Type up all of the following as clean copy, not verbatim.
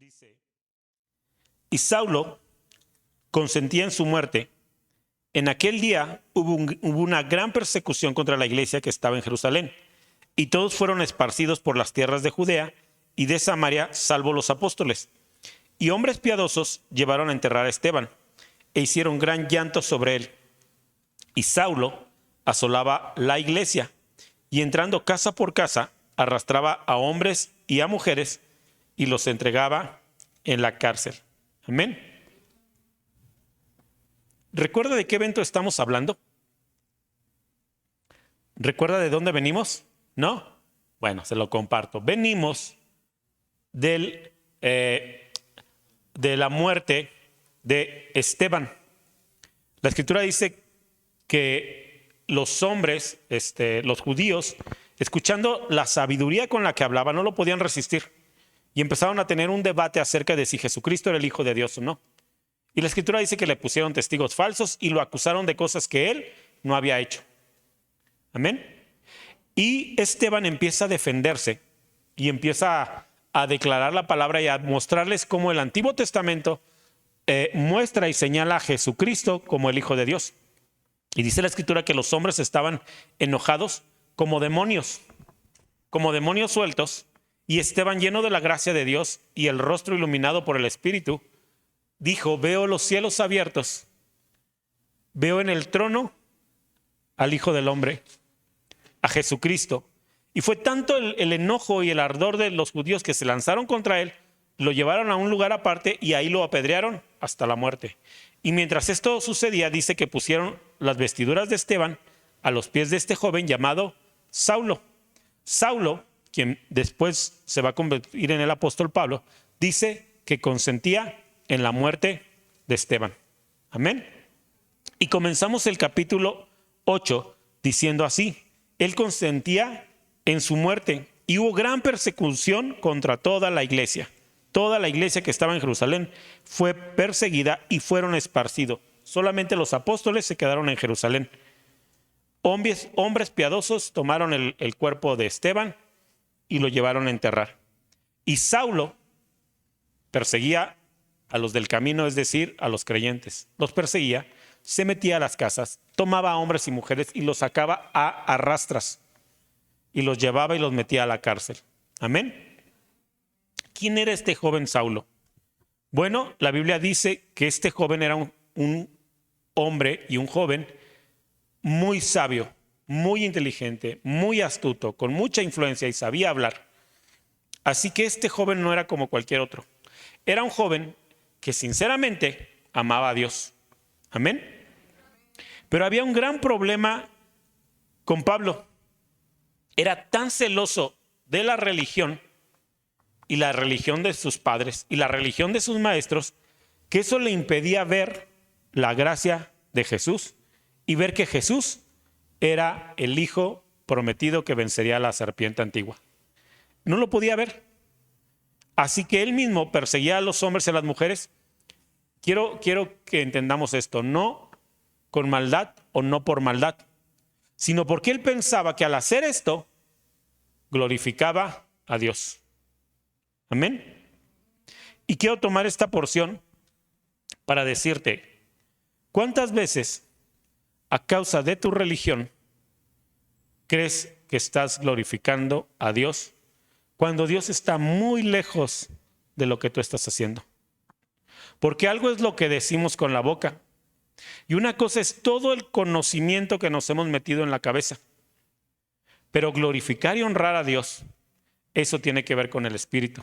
Dice, y Saulo consentía en su muerte. En aquel día hubo una gran persecución contra la iglesia que estaba en Jerusalén, y todos fueron esparcidos por las tierras de Judea y de Samaria, salvo los apóstoles. Y hombres piadosos llevaron a enterrar a Esteban, e hicieron gran llanto sobre él. Y Saulo asolaba la iglesia, y entrando casa por casa, arrastraba a hombres y a mujeres, y los entregaba en la cárcel. Amén. ¿Recuerda de qué evento estamos hablando? ¿Recuerda de dónde venimos? ¿No? Bueno, se lo comparto. Venimos de la muerte de Esteban. La Escritura dice que los hombres, los judíos, escuchando la sabiduría con la que hablaba, no lo podían resistir. Y empezaron a tener un debate acerca de si Jesucristo era el Hijo de Dios o no. Y la Escritura dice que le pusieron testigos falsos y lo acusaron de cosas que él no había hecho. Amén. Y Esteban empieza a defenderse y empieza a declarar la palabra y a mostrarles cómo el Antiguo Testamento muestra y señala a Jesucristo como el Hijo de Dios. Y dice la Escritura que los hombres estaban enojados como demonios sueltos. Y Esteban, lleno de la gracia de Dios y el rostro iluminado por el Espíritu, dijo: veo los cielos abiertos, veo en el trono al Hijo del Hombre, a Jesucristo. Y fue tanto el enojo y el ardor de los judíos que se lanzaron contra él, lo llevaron a un lugar aparte y ahí lo apedrearon hasta la muerte. Y mientras esto sucedía, dice que pusieron las vestiduras de Esteban a los pies de este joven llamado Saulo. Saulo, quien después se va a convertir en el apóstol Pablo, dice que consentía en la muerte de Esteban. Amén. Y comenzamos el capítulo 8 diciendo así: él consentía en su muerte y hubo gran persecución contra toda la iglesia. Toda la iglesia que estaba en Jerusalén fue perseguida y fueron esparcidos. Solamente los apóstoles se quedaron en Jerusalén. Hombres piadosos tomaron el cuerpo de Esteban y lo llevaron a enterrar. Y Saulo perseguía a los del camino, es decir, a los creyentes. Los perseguía, se metía a las casas, tomaba a hombres y mujeres y los sacaba a arrastras. Y los llevaba y los metía a la cárcel. Amén. ¿Quién era este joven Saulo? Bueno, la Biblia dice que este joven era un hombre y un joven muy sabio, muy inteligente, muy astuto, con mucha influencia y sabía hablar. Así que este joven no era como cualquier otro. Era un joven que sinceramente amaba a Dios. Amén. Pero había un gran problema con Pablo. Era tan celoso de la religión y la religión de sus padres y la religión de sus maestros, que eso le impedía ver la gracia de Jesús y ver que Jesús era el Hijo prometido que vencería a la serpiente antigua. No lo podía ver. Así que él mismo perseguía a los hombres y a las mujeres. Quiero que entendamos esto, no con maldad o no por maldad, sino porque él pensaba que al hacer esto glorificaba a Dios. Amén. Y quiero tomar esta porción para decirte: ¿cuántas veces a causa de tu religión crees que estás glorificando a Dios cuando Dios está muy lejos de lo que tú estás haciendo? Porque algo es lo que decimos con la boca y una cosa es todo el conocimiento que nos hemos metido en la cabeza. Pero glorificar y honrar a Dios, eso tiene que ver con el Espíritu.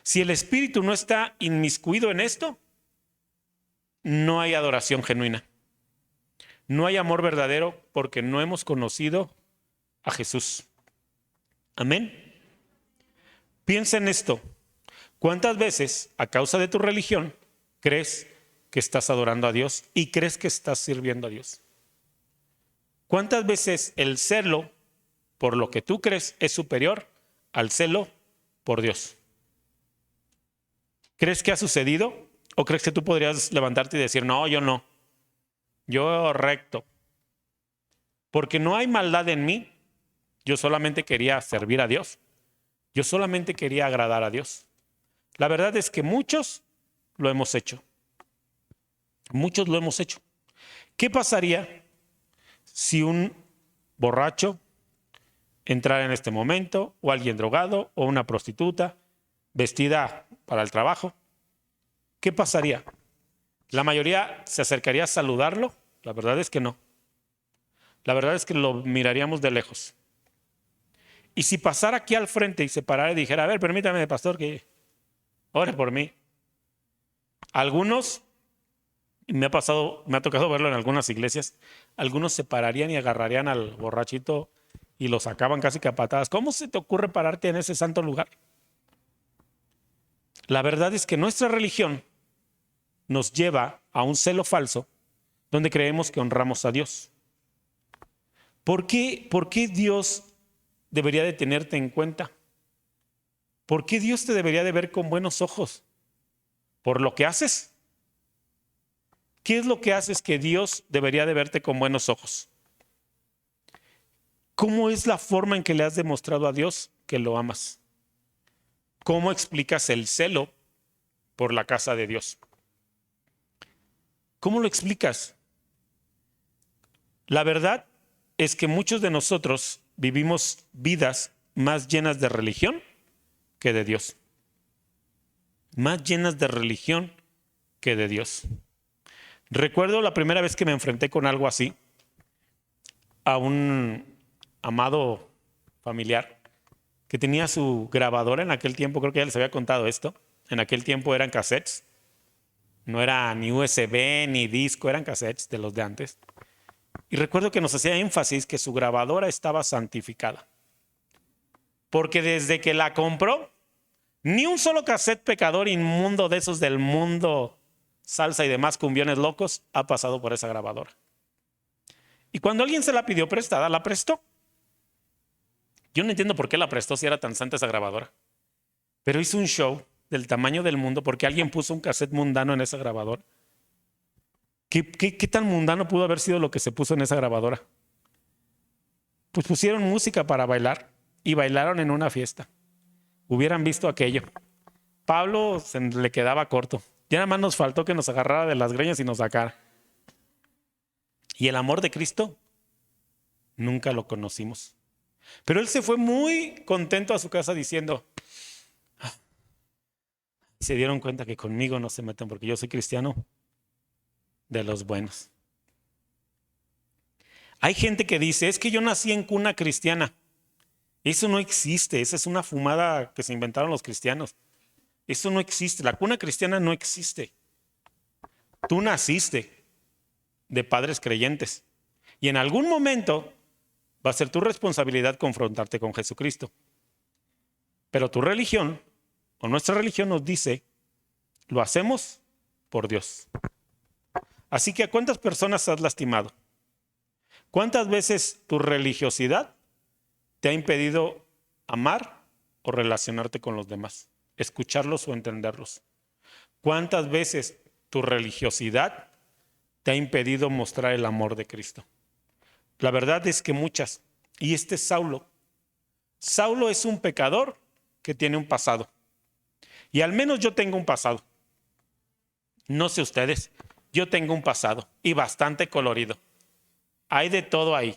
Si el Espíritu no está inmiscuido en esto, no hay adoración genuina. No hay amor verdadero porque no hemos conocido a Jesús. Amén. Piensa en esto. ¿Cuántas veces, a causa de tu religión, crees que estás adorando a Dios y crees que estás sirviendo a Dios? ¿Cuántas veces el celo por lo que tú crees es superior al celo por Dios? ¿Crees que ha sucedido? ¿O crees que tú podrías levantarte y decir: no, yo no, yo recto? Porque no hay maldad en mí. Yo solamente quería servir a Dios. Yo solamente quería agradar a Dios. La verdad es que muchos lo hemos hecho. Muchos lo hemos hecho. ¿Qué pasaría si un borracho entrara en este momento, o alguien drogado, o una prostituta vestida para el trabajo? ¿Qué pasaría? ¿La mayoría se acercaría a saludarlo? La verdad es que no. La verdad es que lo miraríamos de lejos. Y si pasara aquí al frente y se parara y dijera, a ver, permítame, pastor, que ore por mí. Algunos, me ha tocado verlo en algunas iglesias, algunos se pararían y agarrarían al borrachito y lo sacaban casi que a patadas. ¿Cómo se te ocurre pararte en ese santo lugar? La verdad es que nuestra religión nos lleva a un celo falso donde creemos que honramos a Dios. ¿Por qué Dios debería de tenerte en cuenta? ¿Por qué Dios te debería de ver con buenos ojos? ¿Por lo que haces? ¿Qué es lo que haces que Dios debería de verte con buenos ojos? ¿Cómo es la forma en que le has demostrado a Dios que lo amas? ¿Cómo explicas el celo por la casa de Dios? ¿Cómo lo explicas? La verdad es que muchos de nosotros vivimos vidas más llenas de religión que de Dios. Más llenas de religión que de Dios. Recuerdo la primera vez que me enfrenté con algo así a un amado familiar que tenía su grabadora en aquel tiempo. Creo que ya les había contado esto. En aquel tiempo eran cassettes. No era ni USB ni disco, eran cassettes de los de antes. Y recuerdo que nos hacía énfasis que su grabadora estaba santificada. Porque desde que la compró, ni un solo cassette pecador inmundo de esos del mundo, salsa y demás cumbiones locos, ha pasado por esa grabadora. Y cuando alguien se la pidió prestada, la prestó. Yo no entiendo por qué la prestó si era tan santa esa grabadora. Pero hizo un show del tamaño del mundo porque alguien puso un cassette mundano en esa grabadora. ¿Qué tan mundano pudo haber sido lo que se puso en esa grabadora? Pues pusieron música para bailar y bailaron en una fiesta. Hubieran visto aquello. Pablo se le quedaba corto. Ya nada más nos faltó que nos agarrara de las greñas y nos sacara. Y el amor de Cristo nunca lo conocimos. Pero él se fue muy contento a su casa diciendo, se dieron cuenta que conmigo no se meten porque yo soy cristiano de los buenos. Hay gente que dice, es que yo nací en cuna cristiana. Eso no existe, esa es una fumada que se inventaron los cristianos. Eso no existe, la cuna cristiana no existe. Tú naciste de padres creyentes y en algún momento va a ser tu responsabilidad confrontarte con Jesucristo. Pero tu religión o nuestra religión nos dice, lo hacemos por Dios. Así que ¿a cuántas personas has lastimado? ¿Cuántas veces tu religiosidad te ha impedido amar o relacionarte con los demás? Escucharlos o entenderlos. ¿Cuántas veces tu religiosidad te ha impedido mostrar el amor de Cristo? La verdad es que muchas. Y este es Saulo. Saulo es un pecador que tiene un pasado. Y al menos yo tengo un pasado. No sé ustedes, yo tengo un pasado y bastante colorido. Hay de todo ahí.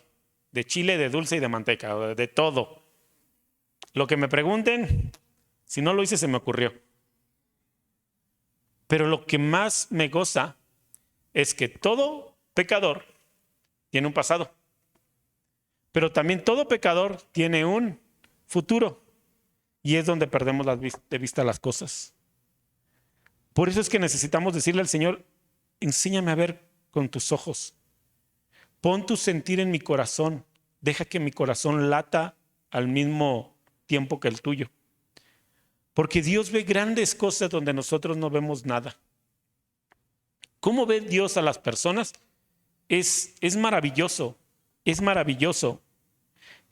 De chile, de dulce y de manteca, de todo. Lo que me pregunten, si no lo hice se me ocurrió. Pero lo que más me goza es que todo pecador tiene un pasado. Pero también todo pecador tiene un futuro. Y es donde perdemos de vista las cosas. Por eso es que necesitamos decirle al Señor, enséñame a ver con tus ojos. Pon tu sentir en mi corazón. Deja que mi corazón lata al mismo tiempo que el tuyo. Porque Dios ve grandes cosas donde nosotros no vemos nada. ¿Cómo ve Dios a las personas? Es maravilloso, es maravilloso.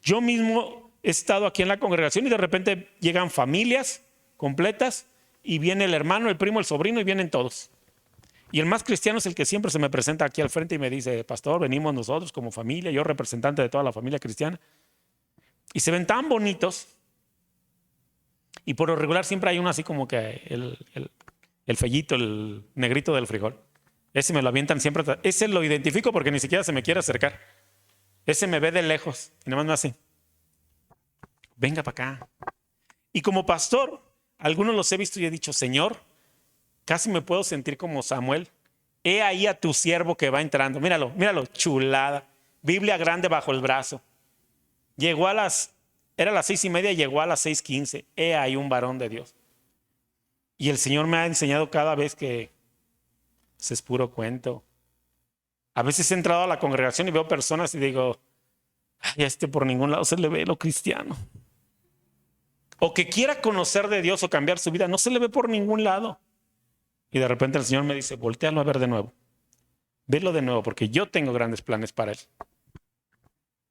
Yo mismo he estado aquí en la congregación y de repente llegan familias completas y viene el hermano, el primo, el sobrino y vienen todos. Y el más cristiano es el que siempre se me presenta aquí al frente y me dice, pastor, venimos nosotros como familia, yo representante de toda la familia cristiana. Y se ven tan bonitos. Y por lo regular siempre hay uno así como que el fellito, el negrito del frijol. Ese me lo avientan siempre. Ese lo identifico porque ni siquiera se me quiere acercar. Ese me ve de lejos y nada más me hace, venga para acá. Y como pastor, algunos los he visto y he dicho, Señor, casi me puedo sentir como Samuel. He ahí a tu siervo que va entrando. Míralo, míralo, chulada. Biblia grande bajo el brazo. Llegó era las 6:30, llegó a las 6:15. He ahí un varón de Dios. Y el Señor me ha enseñado cada vez que ese es puro cuento. A veces he entrado a la congregación y veo personas y digo, ay, a por ningún lado se le ve lo cristiano. O que quiera conocer de Dios o cambiar su vida, no se le ve por ningún lado. Y de repente el Señor me dice, voltéalo a ver de nuevo. Velo de nuevo porque yo tengo grandes planes para él.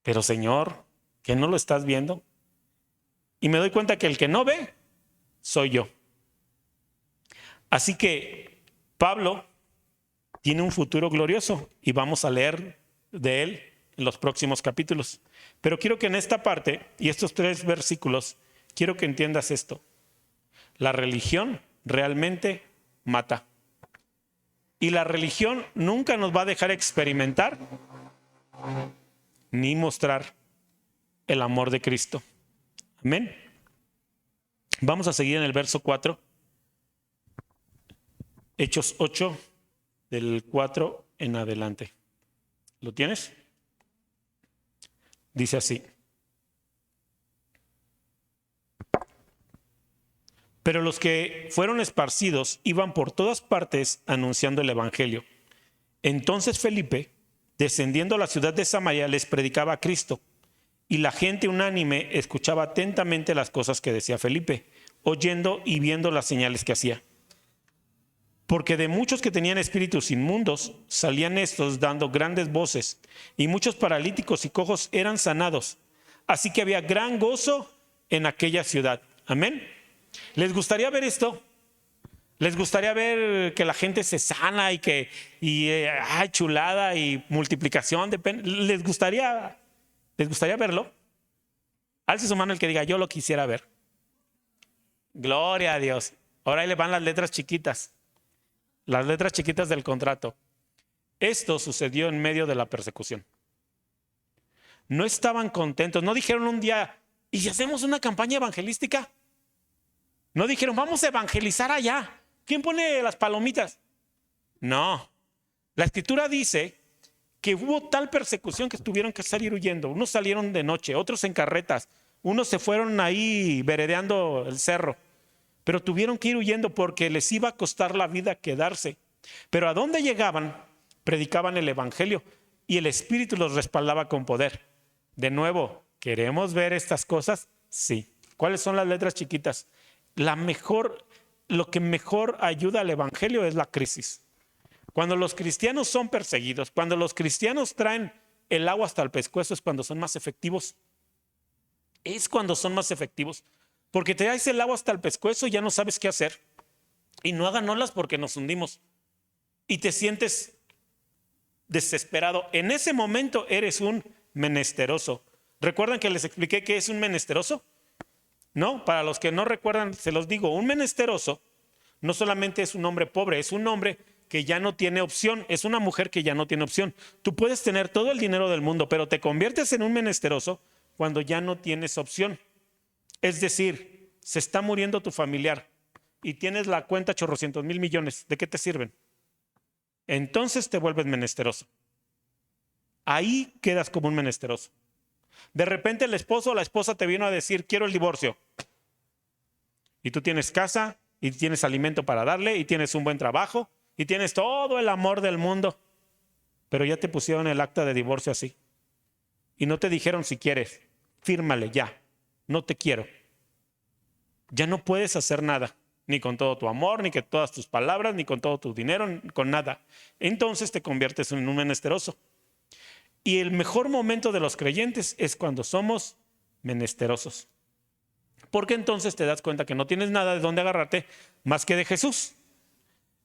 Pero Señor, ¿que no lo estás viendo? Y me doy cuenta que el que no ve, soy yo. Así que Pablo tiene un futuro glorioso y vamos a leer de él en los próximos capítulos. Pero quiero que en esta parte y estos 3 versículos, quiero que entiendas esto. La religión realmente mata. Y la religión nunca nos va a dejar experimentar ni mostrar el amor de Cristo. Amén. Vamos a seguir en el verso 4. Hechos 8, del 4 en adelante. ¿Lo tienes? Dice así. Pero los que fueron esparcidos iban por todas partes anunciando el evangelio. Entonces Felipe, descendiendo a la ciudad de Samaria, les predicaba a Cristo. Y la gente unánime escuchaba atentamente las cosas que decía Felipe, oyendo y viendo las señales que hacía. Porque de muchos que tenían espíritus inmundos, salían estos dando grandes voces, y muchos paralíticos y cojos eran sanados. Así que había gran gozo en aquella ciudad. Amén. ¿Les gustaría ver esto? ¿Les gustaría ver que la gente se sana y que chulada y multiplicación de ¿Les gustaría verlo? Alce su mano el que diga, yo lo quisiera ver. Gloria a Dios. Ahora ahí le van las letras chiquitas. Las letras chiquitas del contrato. Esto sucedió en medio de la persecución. No estaban contentos. No dijeron un día, ¿y si hacemos una campaña evangelística? No dijeron, vamos a evangelizar allá. ¿Quién pone las palomitas? No. La escritura dice que hubo tal persecución que tuvieron que salir huyendo. Unos salieron de noche, otros en carretas. Unos se fueron ahí veredeando el cerro. Pero tuvieron que ir huyendo porque les iba a costar la vida quedarse. Pero a donde llegaban, predicaban el evangelio y el Espíritu los respaldaba con poder. De nuevo, ¿queremos ver estas cosas? Sí. ¿Cuáles son las letras chiquitas? Lo que mejor ayuda al evangelio es la crisis. Cuando los cristianos son perseguidos, cuando los cristianos traen el agua hasta el pescuezo, es cuando son más efectivos. Es cuando son más efectivos. Porque te traes el agua hasta el pescuezo y ya no sabes qué hacer. Y no hagan olas porque nos hundimos. Y te sientes desesperado. En ese momento eres un menesteroso. ¿Recuerdan que les expliqué qué es un menesteroso? No, para los que no recuerdan, se los digo, un menesteroso no solamente es un hombre pobre, es un hombre que ya no tiene opción, es una mujer que ya no tiene opción. Tú puedes tener todo el dinero del mundo, pero te conviertes en un menesteroso cuando ya no tienes opción. Es decir, se está muriendo tu familiar y tienes la cuenta chorrocientos mil millones, ¿de qué te sirven? Entonces te vuelves menesteroso. Ahí quedas como un menesteroso. De repente el esposo o la esposa te vino a decir, quiero el divorcio. Y tú tienes casa y tienes alimento para darle y tienes un buen trabajo y tienes todo el amor del mundo. Pero ya te pusieron el acta de divorcio así. Y no te dijeron si quieres, fírmale ya, no te quiero. Ya no puedes hacer nada, ni con todo tu amor, ni con todas tus palabras, ni con todo tu dinero, ni con nada. Entonces te conviertes en un menesteroso. Y el mejor momento de los creyentes es cuando somos menesterosos. Porque entonces te das cuenta que no tienes nada de dónde agarrarte más que de Jesús.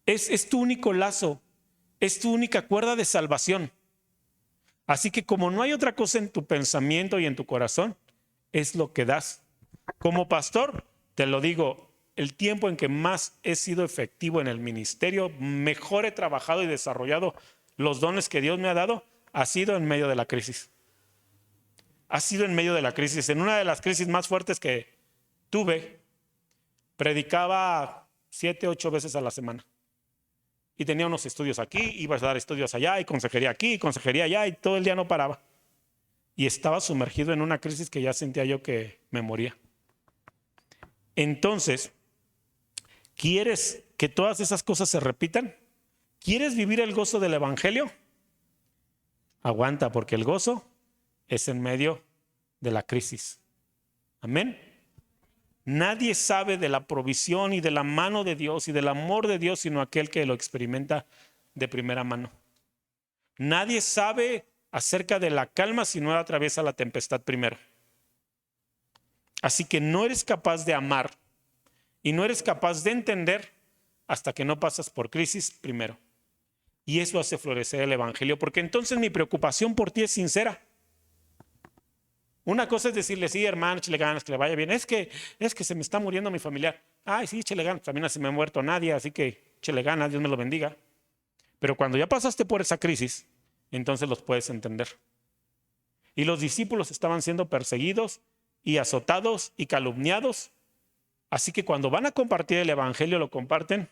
Es tu único lazo, es tu única cuerda de salvación. Así que como no hay otra cosa en tu pensamiento y en tu corazón, es lo que das. Como pastor, te lo digo, el tiempo en que más he sido efectivo en el ministerio, mejor he trabajado y desarrollado los dones que Dios me ha dado, ha sido en medio de la crisis. Ha sido en medio de la crisis. En una de las crisis más fuertes que tuve, predicaba 7, 8 veces a la semana. Y tenía unos estudios aquí, iba a dar estudios allá, y consejería aquí, y consejería allá, y todo el día no paraba. Y estaba sumergido en una crisis que ya sentía yo que me moría. Entonces, ¿quieres que todas esas cosas se repitan? ¿Quieres vivir el gozo del evangelio? Aguanta, porque el gozo es en medio de la crisis. Amén. Nadie sabe de la provisión y de la mano de Dios y del amor de Dios sino aquel que lo experimenta de primera mano. Nadie sabe acerca de la calma si no atraviesa la tempestad primero. Así que no eres capaz de amar y no eres capaz de entender hasta que no pasas por crisis primero. Y eso hace florecer el evangelio, porque entonces mi preocupación por ti es sincera. Una cosa es decirle, sí, hermano, échale ganas, que le vaya bien. Es que se me está muriendo mi familiar. Ay, sí, échale ganas. También no se me ha muerto nadie, así que échale ganas, Dios me lo bendiga. Pero cuando ya pasaste por esa crisis, entonces los puedes entender. Y los discípulos estaban siendo perseguidos y azotados y calumniados. Así que cuando van a compartir el evangelio, lo comparten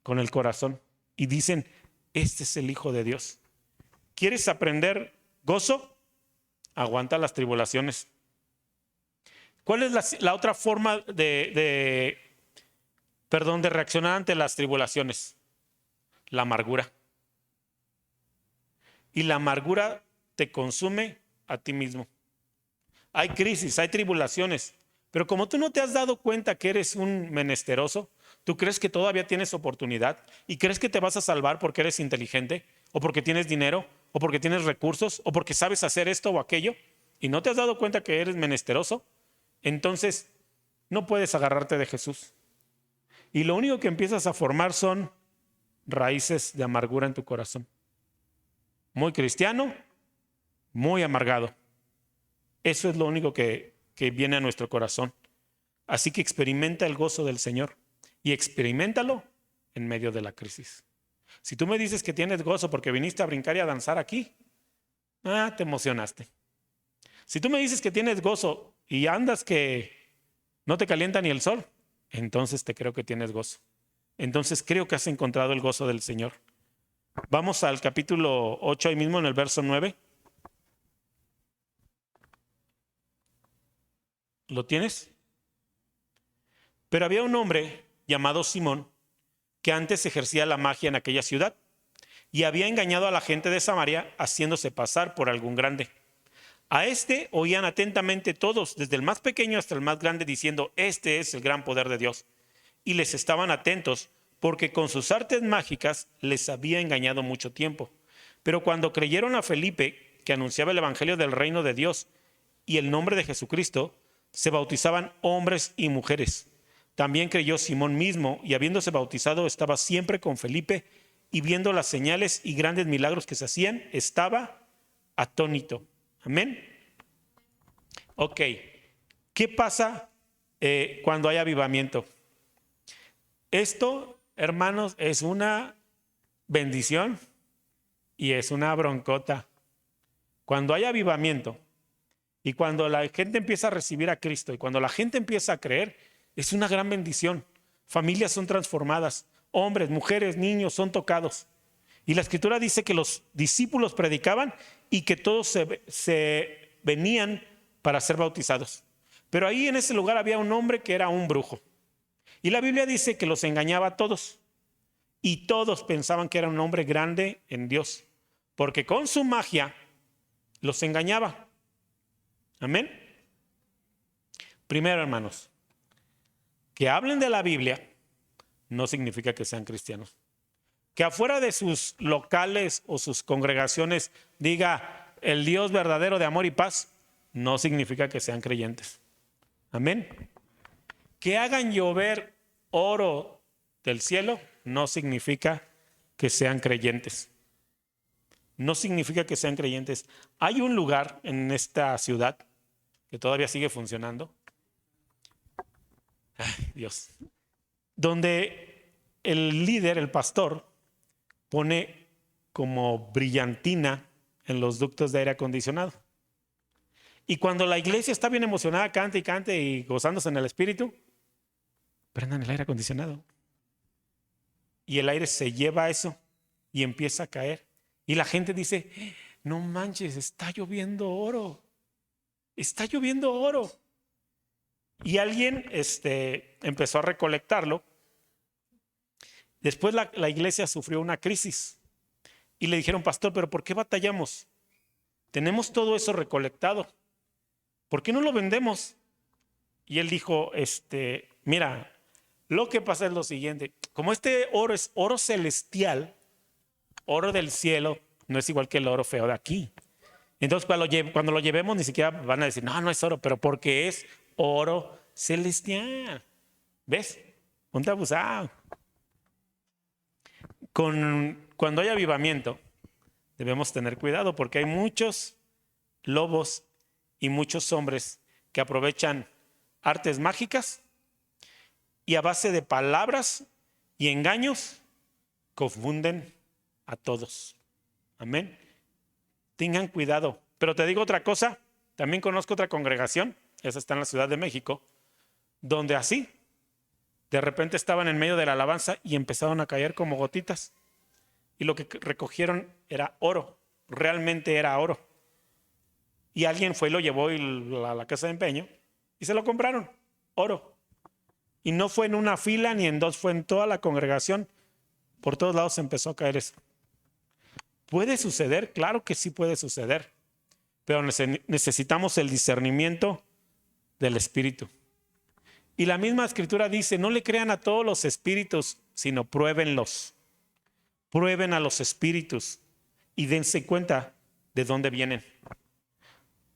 con el corazón. Y dicen, este es el Hijo de Dios. ¿Quieres aprender gozo? Aguanta las tribulaciones. ¿Cuál es la otra forma de reaccionar ante las tribulaciones? La amargura. Y la amargura te consume a ti mismo. Hay crisis, hay tribulaciones, pero como tú no te has dado cuenta que eres un menesteroso, tú crees que todavía tienes oportunidad y crees que te vas a salvar porque eres inteligente o porque tienes dinero o porque tienes recursos o porque sabes hacer esto o aquello y no te has dado cuenta que eres menesteroso, entonces no puedes agarrarte de Jesús. Y lo único que empiezas a formar son raíces de amargura en tu corazón. Muy cristiano, muy amargado. Eso es lo único que viene a nuestro corazón. Así que experimenta el gozo del Señor y experiméntalo en medio de la crisis. Si tú me dices que tienes gozo porque viniste a brincar y a danzar aquí, te emocionaste. Si tú me dices que tienes gozo y andas que no te calienta ni el sol, entonces te creo que tienes gozo. Entonces creo que has encontrado el gozo del Señor. Vamos al capítulo 8, ahí mismo en el verso 9. ¿Lo tienes? Pero había un hombre llamado Simón que antes ejercía la magia en aquella ciudad y había engañado a la gente de Samaria haciéndose pasar por algún grande. A este oían atentamente todos, desde el más pequeño hasta el más grande, diciendo, este es el gran poder de Dios. Y les estaban atentos porque con sus artes mágicas les había engañado mucho tiempo. Pero cuando creyeron a Felipe, que anunciaba el evangelio del reino de Dios y el nombre de Jesucristo, se bautizaban hombres y mujeres. También creyó Simón mismo y habiéndose bautizado estaba siempre con Felipe y viendo las señales y grandes milagros que se hacían, estaba atónito. Amén. Ok, ¿qué pasa cuando hay avivamiento? Esto, hermanos, es una bendición y es una broncota. Cuando hay avivamiento y cuando la gente empieza a recibir a Cristo y cuando la gente empieza a creer, es una gran bendición. Familias son transformadas, hombres, mujeres, niños son tocados. Y la Escritura dice que los discípulos predicaban y que todos se venían para ser bautizados. Pero ahí en ese lugar había un hombre que era un brujo. Y la Biblia dice que los engañaba a todos. Y todos pensaban que era un hombre grande en Dios. Porque con su magia los engañaba. Amén. Primero, hermanos, que hablen de la Biblia no significa que sean cristianos. Que afuera de sus locales o sus congregaciones diga el Dios verdadero de amor y paz, no significa que sean creyentes. Amén. Que hagan llover oro del cielo no significa que sean creyentes. No significa que sean creyentes. Hay un lugar en esta ciudad que todavía sigue funcionando, Dios, donde el líder, el pastor, pone como brillantina en los ductos de aire acondicionado. Y cuando la iglesia está bien emocionada, cante y cante y gozándose en el espíritu, prendan el aire acondicionado. Y el aire se lleva a eso y empieza a caer. Y la gente dice, no manches, está lloviendo oro. Está lloviendo oro. Y alguien empezó a recolectarlo. Después la iglesia sufrió una crisis. Y le dijeron, pastor, ¿pero por qué batallamos? Tenemos todo eso recolectado. ¿Por qué no lo vendemos? Y él dijo, mira, lo que pasa es lo siguiente. Como este oro es oro celestial, oro del cielo, no es igual que el oro feo de aquí. Entonces cuando lo llevemos ni siquiera van a decir, no, no es oro, pero porque es oro celestial. ¿Ves? Ponte abusado. Cuando hay avivamiento, debemos tener cuidado porque hay muchos lobos y muchos hombres que aprovechan artes mágicas y a base de palabras y engaños confunden a todos. Amén. Tengan cuidado. Pero te digo otra cosa, también conozco otra congregación, esa está en la Ciudad de México, donde así, de repente estaban en medio de la alabanza y empezaron a caer como gotitas. Y lo que recogieron era oro, realmente era oro. Y alguien fue y lo llevó a la casa de empeño y se lo compraron, oro. Y no fue en una fila ni en dos, fue en toda la congregación. Por todos lados empezó a caer eso. ¿Puede suceder? Claro que sí puede suceder. Pero necesitamos el discernimiento del Espíritu. Y la misma Escritura dice, no le crean a todos los espíritus, sino pruébenlos. Prueben a los espíritus y dense cuenta de dónde vienen.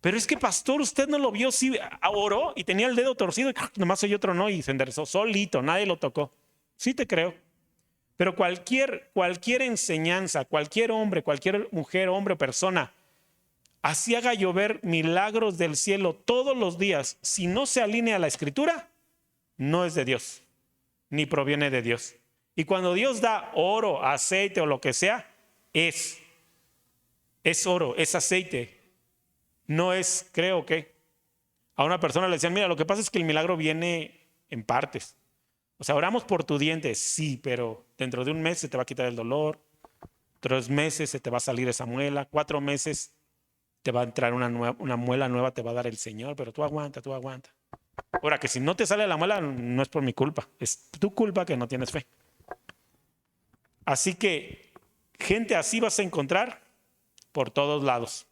Pero es que, pastor, usted no lo vio, sí, oró y tenía el dedo torcido y nomás oyó otro no y se enderezó solito, nadie lo tocó. Sí te creo. Pero cualquier enseñanza, cualquier hombre, cualquier mujer, hombre o persona, así haga llover milagros del cielo todos los días, si no se alinea a la Escritura, no es de Dios, ni proviene de Dios. Y cuando Dios da oro, aceite o lo que sea, es oro, es aceite. No es, creo que, a una persona le decían, mira, lo que pasa es que el milagro viene en partes. O sea, oramos por tu diente, sí, pero dentro de un mes se te va a quitar el dolor, 3 meses se te va a salir esa muela, 4 meses te va a entrar una muela nueva, te va a dar el Señor, pero tú aguanta, tú aguanta. Ahora, que si no te sale la muela, no es por mi culpa, es tu culpa que no tienes fe. Así que gente así vas a encontrar por todos lados.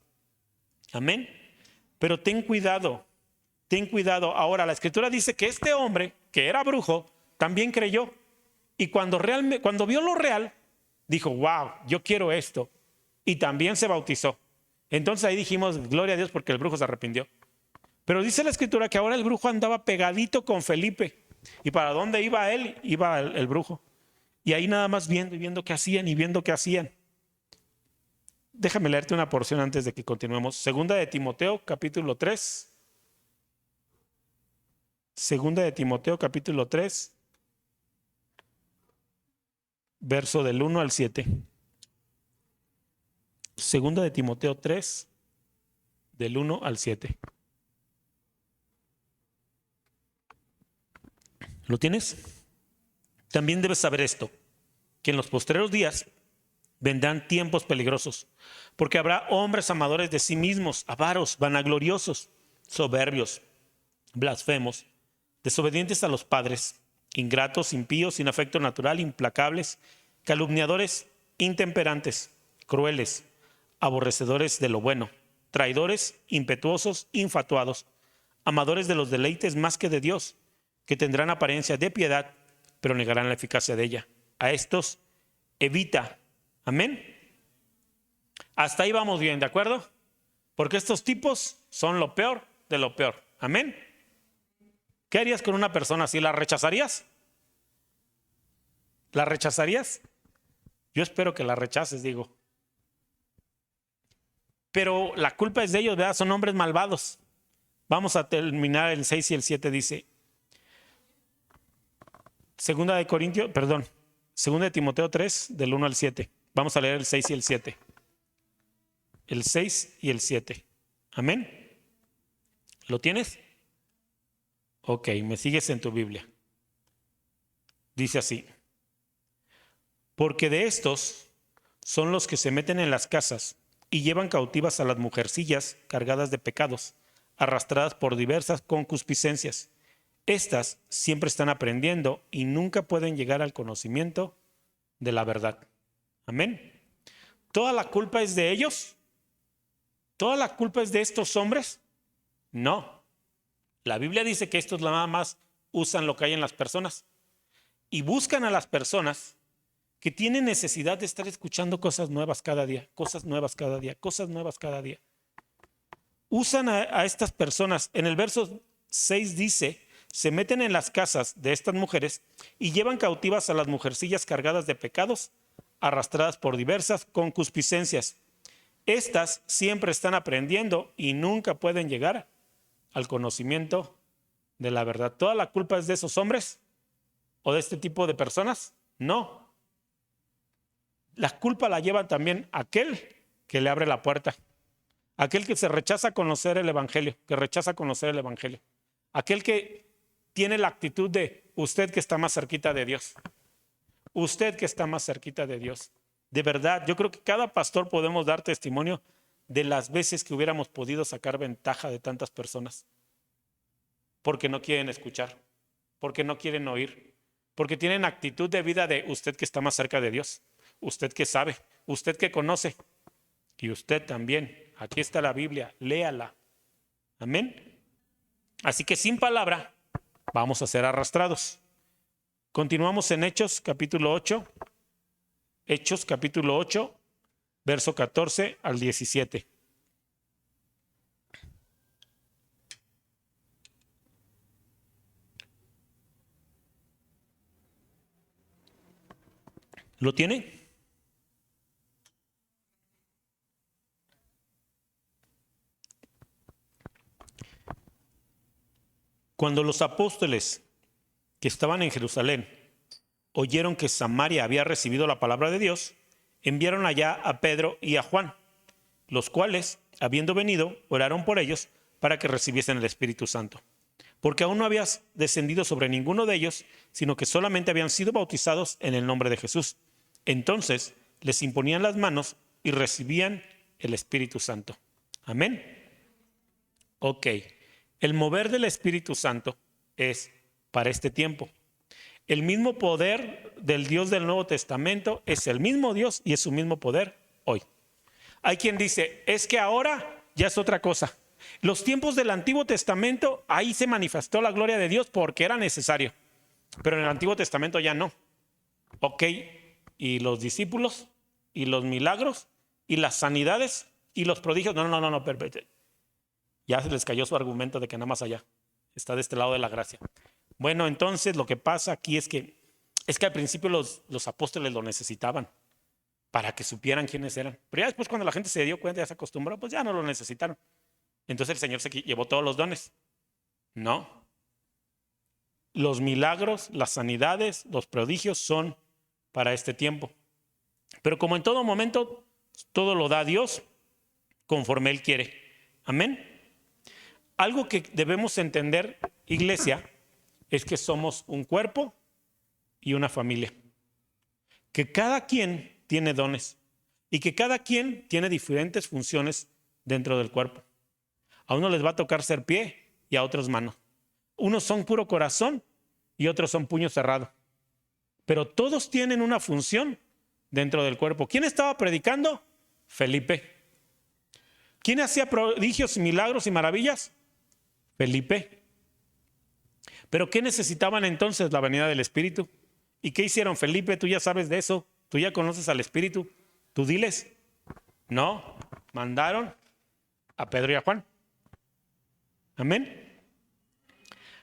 Amén. Pero ten cuidado, ten cuidado. Ahora, la Escritura dice que este hombre, que era brujo, también creyó. Y cuando vio lo real, dijo, wow, yo quiero esto. Y también se bautizó. Entonces ahí dijimos, gloria a Dios, porque el brujo se arrepintió. Pero dice la Escritura que ahora el brujo andaba pegadito con Felipe. ¿Y para dónde iba él? Iba el brujo. Y ahí nada más viendo y viendo qué hacían y viendo qué hacían. Déjame leerte una porción antes de que continuemos. Segunda de Timoteo, capítulo 3. Segunda de Timoteo, capítulo 3, verso del 1 al 7. Segunda de Timoteo 3, del 1 al 7. ¿Lo tienes? También debes saber esto, que en los postreros días vendrán tiempos peligrosos, porque habrá hombres amadores de sí mismos, avaros, vanagloriosos, soberbios, blasfemos, desobedientes a los padres, ingratos, impíos, sin afecto natural, implacables, calumniadores, intemperantes, crueles, aborrecedores de lo bueno, traidores, impetuosos, infatuados, amadores de los deleites más que de Dios, que tendrán apariencia de piedad, pero negarán la eficacia de ella. A estos evita. Amén. Hasta ahí vamos bien, ¿de acuerdo? Porque estos tipos son lo peor de lo peor. Amén. ¿Qué harías con una persona así? ¿La rechazarías? ¿La rechazarías? Yo espero que la rechaces, digo. Pero la culpa es de ellos, ¿verdad? Son hombres malvados. Vamos a terminar el 6 y el 7, dice. Segunda de Timoteo 3, del 1 al 7. Vamos a leer el 6 y el 7. El 6 y el 7. Amén. ¿Lo tienes? Ok, me sigues en tu Biblia. Dice así: porque de estos son los que se meten en las casas y llevan cautivas a las mujercillas cargadas de pecados, arrastradas por diversas concupiscencias. Estas siempre están aprendiendo y nunca pueden llegar al conocimiento de la verdad. Amén. ¿Toda la culpa es de ellos? ¿Toda la culpa es de estos hombres? No. La Biblia dice que estos nada más usan lo que hay en las personas y buscan a las personas que tienen necesidad de estar escuchando cosas nuevas cada día, cosas nuevas cada día, cosas nuevas cada día. Usan a estas personas. En el verso 6 dice: se meten en las casas de estas mujeres y llevan cautivas a las mujercillas cargadas de pecados, arrastradas por diversas concupiscencias. Estas siempre están aprendiendo y nunca pueden llegar al conocimiento de la verdad. ¿Toda la culpa es de esos hombres o de este tipo de personas? No. La culpa la lleva también aquel que le abre la puerta, aquel que se rechaza conocer el evangelio, aquel que tiene la actitud de usted que está más cerquita de Dios. Usted que está más cerquita de Dios. De verdad, yo creo que cada pastor podemos dar testimonio de las veces que hubiéramos podido sacar ventaja de tantas personas. Porque no quieren escuchar, porque no quieren oír, porque tienen actitud de vida de usted que está más cerca de Dios, usted que sabe, usted que conoce. Y usted también. Aquí está la Biblia, léala. Amén. Así que sin palabra vamos a ser arrastrados. Continuamos en Hechos capítulo 8. Hechos capítulo 8, verso 14 al 17. ¿Lo tiene? Cuando los apóstoles que estaban en Jerusalén oyeron que Samaria había recibido la palabra de Dios, enviaron allá a Pedro y a Juan, los cuales, habiendo venido, oraron por ellos para que recibiesen el Espíritu Santo, porque aún no había descendido sobre ninguno de ellos, sino que solamente habían sido bautizados en el nombre de Jesús. Entonces les imponían las manos y recibían el Espíritu Santo. Amén. Ok, el mover del Espíritu Santo es para este tiempo. El mismo poder del Dios del Nuevo Testamento es el mismo Dios y es su mismo poder hoy. Hay quien dice, es que ahora ya es otra cosa. Los tiempos del Antiguo Testamento, ahí se manifestó la gloria de Dios porque era necesario. Pero en el Antiguo Testamento ya no. Ok, y los discípulos, y los milagros, y las sanidades, y los prodigios. No, perfecto. Ya se les cayó su argumento de que nada más allá. Está de este lado de la gracia. Bueno, entonces lo que pasa aquí es que al principio los apóstoles lo necesitaban para que supieran quiénes eran. Pero ya después cuando la gente se dio cuenta, ya se acostumbró, pues ya no lo necesitaron. Entonces el Señor se llevó todos los dones. No. Los milagros, las sanidades, los prodigios son para este tiempo. Pero como en todo momento, todo lo da Dios conforme Él quiere. Amén. Algo que debemos entender, iglesia, es que somos un cuerpo y una familia. Que cada quien tiene dones y que cada quien tiene diferentes funciones dentro del cuerpo. A uno les va a tocar ser pie y a otros mano. Unos son puro corazón y otros son puño cerrado. Pero todos tienen una función dentro del cuerpo. ¿Quién estaba predicando? Felipe. ¿Quién hacía prodigios, milagros y maravillas? Felipe. ¿Pero qué necesitaban entonces? La venida del Espíritu. ¿Y qué hicieron? Felipe, tú ya sabes de eso. Tú ya conoces al Espíritu. Tú diles. No, mandaron a Pedro y a Juan. Amén.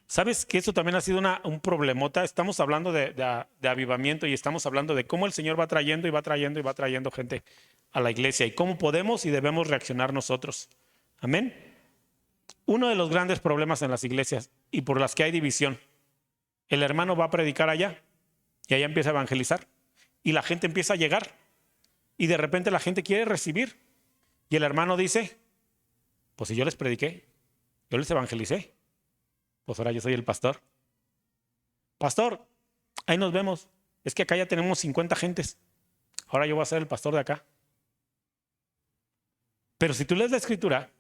¿Sabes que eso también ha sido un problemota? Estamos hablando de avivamiento y estamos hablando de cómo el Señor va trayendo y va trayendo y va trayendo gente a la iglesia y cómo podemos y debemos reaccionar nosotros. Amén. Uno de los grandes problemas en las iglesias y por las que hay división, el hermano va a predicar allá Y ella empieza a evangelizar. Y la gente empieza a llegar. Y de repente la gente quiere recibir. Y el hermano dice, pues si yo les prediqué, yo les evangelicé, pues ahora yo soy el pastor. Pastor, ahí nos vemos. Es que acá ya tenemos 50 gentes. Ahora yo voy a ser el pastor de acá. Pero si tú lees la escritura,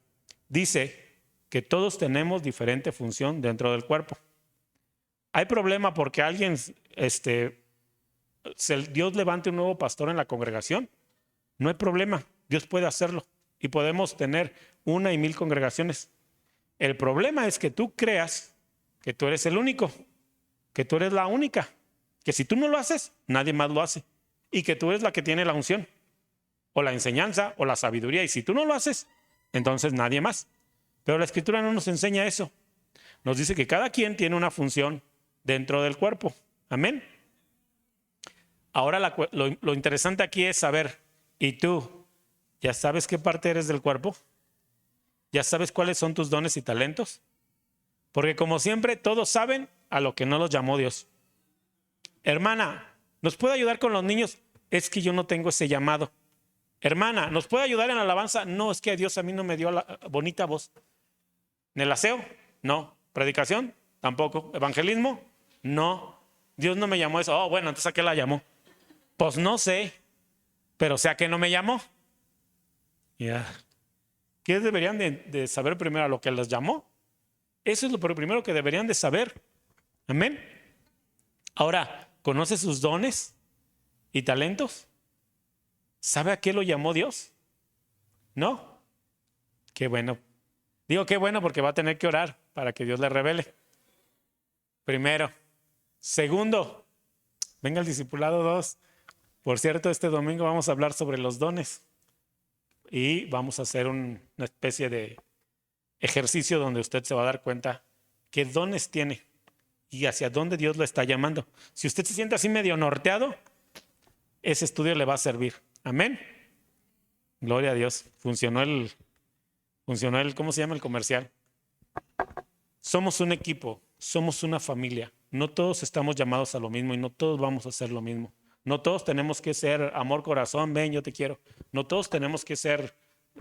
dice que todos tenemos diferente función dentro del cuerpo. Hay problema porque alguien, Dios levante un nuevo pastor en la congregación. No hay problema, Dios puede hacerlo. Y podemos tener 1 y 1000 congregaciones. El problema es que tú creas que tú eres el único, que tú eres la única, que si tú no lo haces, nadie más lo hace. Y que tú eres la que tiene la unción, o la enseñanza, o la sabiduría. Y si tú no lo haces, entonces nadie más. Pero la escritura no nos enseña eso. Nos dice que cada quien tiene una función dentro del cuerpo. Amén. Ahora lo interesante aquí es saber, ¿y tú ya sabes qué parte eres del cuerpo? ¿Ya sabes cuáles son tus dones y talentos? Porque como siempre, todos saben a lo que no los llamó Dios. Hermana, ¿nos puede ayudar con los niños? Es que yo no tengo ese llamado. Hermana, ¿nos puede ayudar en la alabanza? No, es que Dios a mí no me dio la bonita voz. ¿En el aseo? No. ¿Predicación? Tampoco. ¿Evangelismo? No. Dios no me llamó eso. Oh, bueno, entonces ¿a qué la llamó? Pues no sé, pero sé a qué no me llamó. Ya. ¿Qué deberían de saber primero? ¿A lo que les llamó? Eso es lo primero que deberían de saber. Amén. Ahora, ¿conoce sus dones y talentos? ¿Sabe a qué lo llamó Dios? ¿No? Qué bueno. Digo qué bueno porque va a tener que orar para que Dios le revele. Primero. Segundo, venga el discipulado 2. Por cierto, este domingo vamos a hablar sobre los dones. Y vamos a hacer una especie de ejercicio donde usted se va a dar cuenta qué dones tiene y hacia dónde Dios lo está llamando. Si usted se siente así medio norteado, ese estudio le va a servir. Amén. Gloria a Dios. Funcionó el, ¿cómo se llama el comercial? Somos un equipo, somos una familia. No todos estamos llamados a lo mismo y no todos vamos a hacer lo mismo. No todos tenemos que ser amor, corazón, ven, yo te quiero. No todos tenemos que ser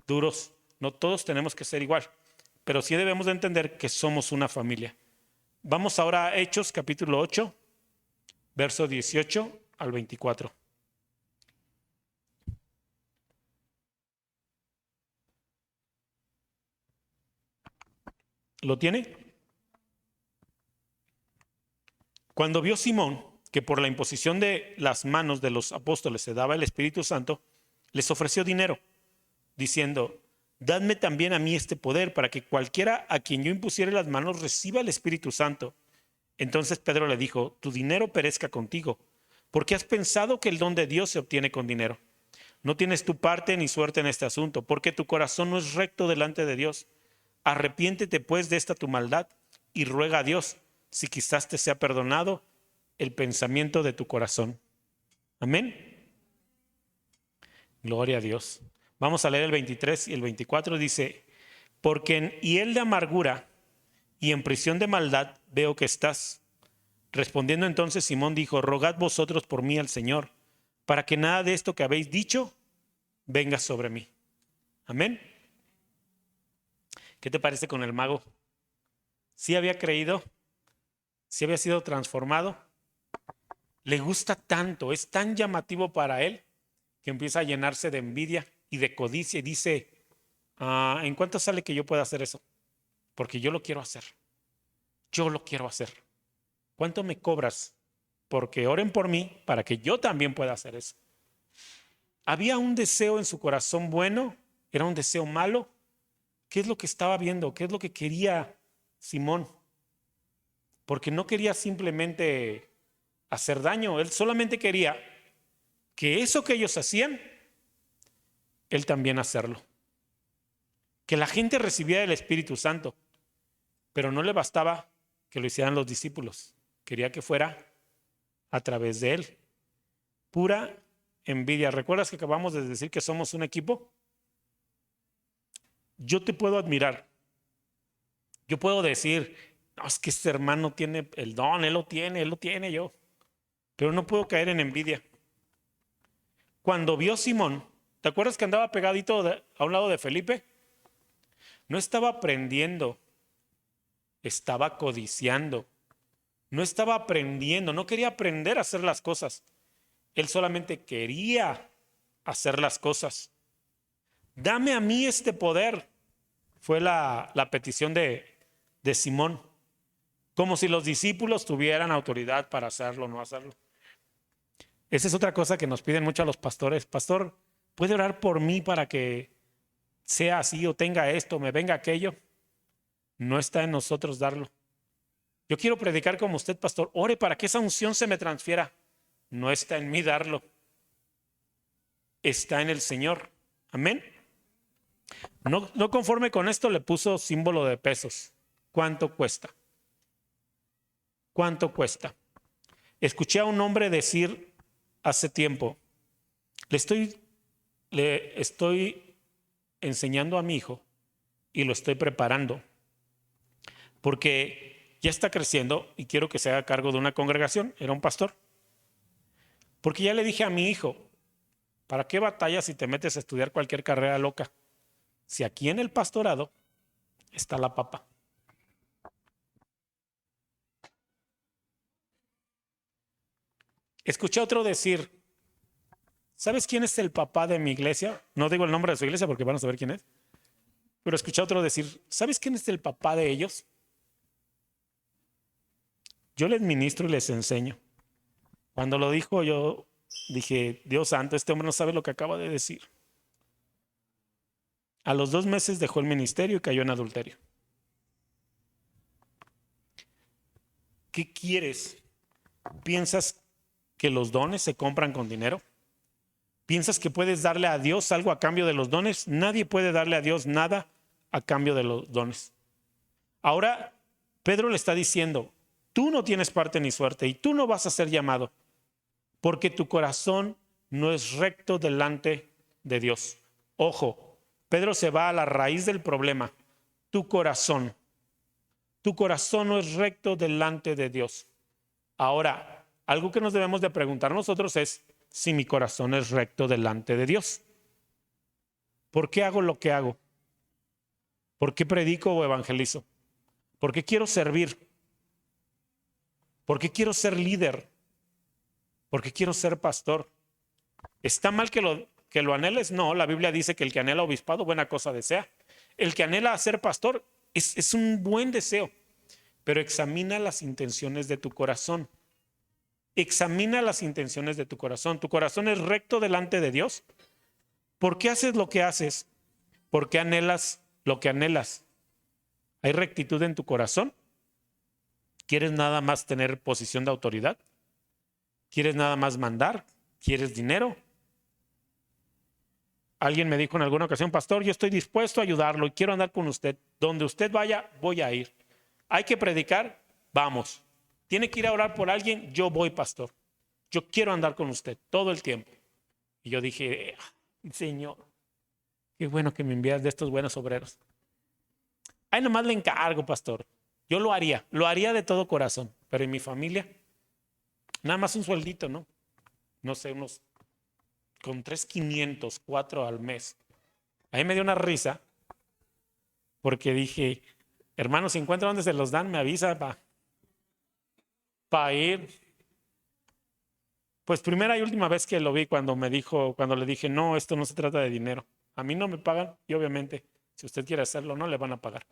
duros. No todos tenemos que ser igual. Pero sí debemos de entender que somos una familia. Vamos ahora a Hechos, capítulo 8, verso 18 al 24. ¿Lo tiene? Cuando vio Simón que por la imposición de las manos de los apóstoles se daba el Espíritu Santo, les ofreció dinero, diciendo, dadme también a mí este poder para que cualquiera a quien yo impusiere las manos reciba el Espíritu Santo. Entonces Pedro le dijo, tu dinero perezca contigo, porque has pensado que el don de Dios se obtiene con dinero. No tienes tu parte ni suerte en este asunto, porque tu corazón no es recto delante de Dios. Arrepiéntete pues de esta tu maldad y ruega a Dios, si quizás te sea perdonado el pensamiento de tu corazón. Amén. Gloria a Dios. Vamos a leer el 23 y el 24. Dice, porque en hiel de amargura y en prisión de maldad veo que estás. Respondiendo entonces Simón dijo, rogad vosotros por mí al Señor, para que nada de esto que habéis dicho venga sobre mí. Amén. ¿Qué te parece con el mago? ¿Sí había creído? ¿Sí había sido transformado? Le gusta tanto, es tan llamativo para él, que empieza a llenarse de envidia y de codicia y dice, ¿en cuánto sale que yo pueda hacer eso? Porque yo lo quiero hacer. Yo lo quiero hacer. ¿Cuánto me cobras? Porque oren por mí para que yo también pueda hacer eso. Había un deseo en su corazón bueno, era un deseo malo. ¿Qué es lo que estaba viendo? ¿Qué es lo que quería Simón? Porque no quería simplemente hacer daño, él solamente quería que eso que ellos hacían, él también hacerlo. Que la gente recibiera el Espíritu Santo, pero no le bastaba que lo hicieran los discípulos, quería que fuera a través de él. Pura envidia. ¿Recuerdas que acabamos de decir que somos un equipo? Yo te puedo admirar. Yo puedo decir, no, es que este hermano tiene el don, él lo tiene yo. pero no pudo caer en envidia. Cuando vio Simón, ¿te acuerdas que andaba pegadito a un lado de Felipe? No estaba aprendiendo, estaba codiciando. No estaba aprendiendo, no quería aprender a hacer las cosas. Él solamente quería hacer las cosas. Dame a mí este poder, fue la petición de Simón. Como si los discípulos tuvieran autoridad para hacerlo o no hacerlo. Esa es otra cosa que nos piden mucho a los pastores. Pastor, ¿puede orar por mí para que sea así o tenga esto, me venga aquello? No está en nosotros darlo. Yo quiero predicar como usted, pastor. Ore para que esa unción se me transfiera. No está en mí darlo. Está en el Señor. Amén. No conforme con esto, le puso símbolo de pesos. ¿Cuánto cuesta? ¿Cuánto cuesta? Escuché a un hombre decir hace tiempo, le estoy enseñando a mi hijo y lo estoy preparando porque ya está creciendo y quiero que se haga cargo de una congregación. Era un pastor. Porque ya le dije a mi hijo, ¿para qué batallas si te metes a estudiar cualquier carrera loca? Si aquí en el pastorado está la papa. Escuché a otro decir, ¿sabes quién es el papá de mi iglesia? No digo el nombre de su iglesia porque van a saber quién es. Pero escuché a otro decir, ¿sabes quién es el papá de ellos? Yo les ministro y les enseño. Cuando lo dijo, yo dije, Dios santo, este hombre no sabe lo que acaba de decir. A los 2 meses dejó el ministerio y cayó en adulterio. ¿Qué quieres? ¿Piensas que los dones se compran con dinero? ¿Piensas que puedes darle a Dios algo a cambio de los dones? Nadie puede darle a Dios nada a cambio de los dones. Ahora, Pedro le está diciendo, tú no tienes parte ni suerte y tú no vas a ser llamado porque tu corazón no es recto delante de Dios. Ojo, Pedro se va a la raíz del problema. Tu corazón no es recto delante de Dios. Ahora, algo que nos debemos de preguntar nosotros es si mi corazón es recto delante de Dios. ¿Por qué hago lo que hago? ¿Por qué predico o evangelizo? ¿Por qué quiero servir? ¿Por qué quiero ser líder? ¿Por qué quiero ser pastor? ¿Está mal que lo anheles? No, la Biblia dice que el que anhela obispado, buena cosa desea. El que anhela ser pastor es un buen deseo, pero examina las intenciones de tu corazón. Examina las intenciones de tu corazón. ¿Tu corazón es recto delante de Dios? ¿Por qué haces lo que haces? ¿Por qué anhelas lo que anhelas? ¿Hay rectitud en tu corazón? ¿Quieres nada más tener posición de autoridad? ¿Quieres nada más mandar? ¿Quieres dinero? Alguien me dijo en alguna ocasión, pastor, yo estoy dispuesto a ayudarlo y quiero andar con usted. Donde usted vaya, voy a ir. Hay que predicar, vamos. Tiene que ir a orar por alguien, yo voy, pastor. Yo quiero andar con usted todo el tiempo. Y yo dije, Señor, qué bueno que me envías de estos buenos obreros. Ahí nomás le encargo, pastor. Yo lo haría de todo corazón. Pero en mi familia, nada más un sueldito, ¿no? No sé, unos con 3,500, 4 al mes. Ahí me dio una risa porque dije, hermano, si encuentra dónde se los dan, me avisa para ir. Pues primera y última vez que lo vi cuando le dije, no, esto no se trata de dinero. A mí no me pagan y obviamente, si usted quiere hacerlo, no le van a pagar.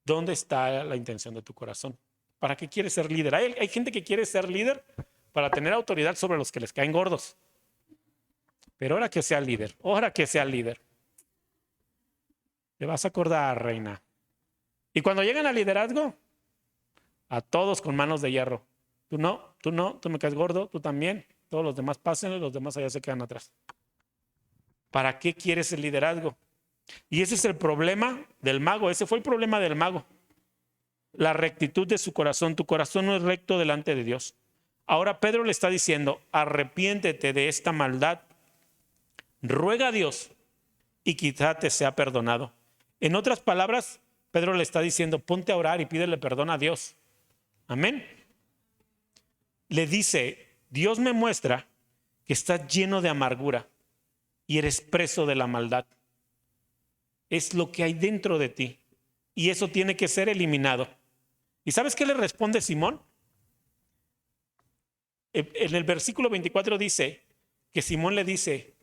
¿Dónde está la intención de tu corazón? ¿Para qué quieres ser líder? Hay gente que quiere ser líder para tener autoridad sobre los que les caen gordos. Pero ahora que sea líder, te vas a acordar, reina. Y cuando llegan al liderazgo, a todos con manos de hierro. Tú no, tú me caes gordo, tú también. Todos los demás pasen, los demás allá se quedan atrás. ¿Para qué quieres el liderazgo? Y ese es el problema del mago. Ese fue el problema del mago. La rectitud de su corazón. Tu corazón no es recto delante de Dios. Ahora Pedro le está diciendo, arrepiéntete de esta maldad. Ruega a Dios y quizá te sea perdonado. En otras palabras, Pedro le está diciendo, ponte a orar y pídele perdón a Dios. Amén. le dice, Dios me muestra que estás lleno de amargura y eres preso de la maldad. Es lo que hay dentro de ti y eso tiene que ser eliminado. ¿Y sabes qué le responde Simón? En el versículo 24 dice que Simón le dice,